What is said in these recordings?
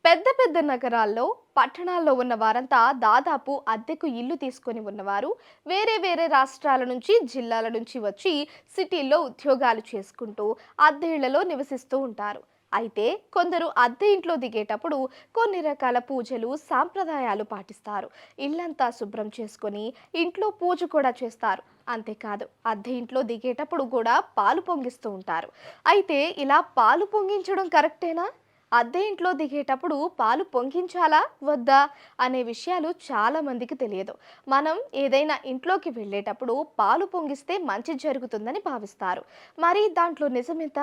పెద్ద పెద్ద నగరాల్లో, పట్టణాల్లో ఉన్న వారంతా దాదాపు అద్దెకు ఇల్లు తీసుకొని ఉన్నవారు వేరే వేరే రాష్ట్రాల నుంచి, జిల్లాల నుంచి వచ్చి సిటీల్లో ఉద్యోగాలు చేసుకుంటూ అద్దె ఇళ్లలో నివసిస్తూ ఉంటారు. అయితే కొందరు అద్దె ఇంట్లో దిగేటప్పుడు కొన్ని రకాల పూజలు, సాంప్రదాయాలు పాటిస్తారు. ఇల్లంతా శుభ్రం చేసుకొని ఇంట్లో పూజ కూడా చేస్తారు. అంతేకాదు అద్దె ఇంట్లో దిగేటప్పుడు కూడా పాలు పొంగిస్తూ ఉంటారు. అయితే ఇలా పాలు పొంగించడం కరెక్టేనా? అద్దె ఇంట్లో దిగేటప్పుడు పాలు పొంగించాలా వద్దా అనే విషయాలు చాలా మందికి తెలియదు. మనం ఏదైనా ఇంట్లోకి వెళ్ళేటప్పుడు పాలు పొంగిస్తే మంచి జరుగుతుందని భావిస్తారు. మరి దాంట్లో నిజమెంత?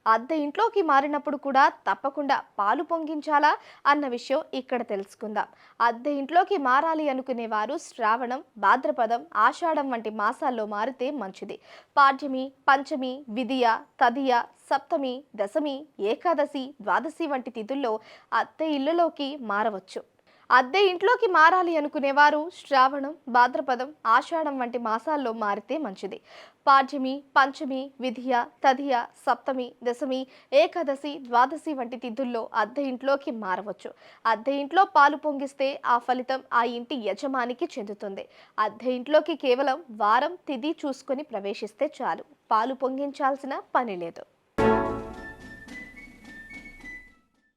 అద్దె ఇంట్లోకి మారినప్పుడు కూడా తప్పకుండా పాలు పొంగించాలా అన్న విషయం ఇక్కడ తెలుసుకుందాం. అద్దె ఇంట్లోకి మారాలి అనుకునేవారు శ్రావణం, భాద్రపదం, ఆషాఢం వంటి మాసాల్లో మారితే మంచిది. పాడ్యమి, పంచమి, విదియ, తదియ, సప్తమి, దశమి, ఏకాదశి, ద్వాదశి వంటి తిథుల్లో అద్దె ఇళ్లలోకి మారవచ్చు. అద్దె ఇంట్లోకి మారాలి అనుకునేవారు శ్రావణం, భాద్రపదం, ఆషాఢం వంటి మాసాల్లో మారితే మంచిది. పాడ్యమి, పంచమి, విధియ, తదియ, సప్తమి, దశమి, ఏకాదశి, ద్వాదశి వంటి తిథుల్లో అద్దె ఇంట్లోకి మారవచ్చు. అద్దె ఇంట్లో పాలు పొంగిస్తే ఆ ఫలితం ఆ ఇంటి యజమానికి చెందుతుంది. అద్దె ఇంట్లోకి కేవలం వారం, తిథి చూసుకొని ప్రవేశిస్తే చాలు. పాలు పొంగించాల్సిన పని లేదు.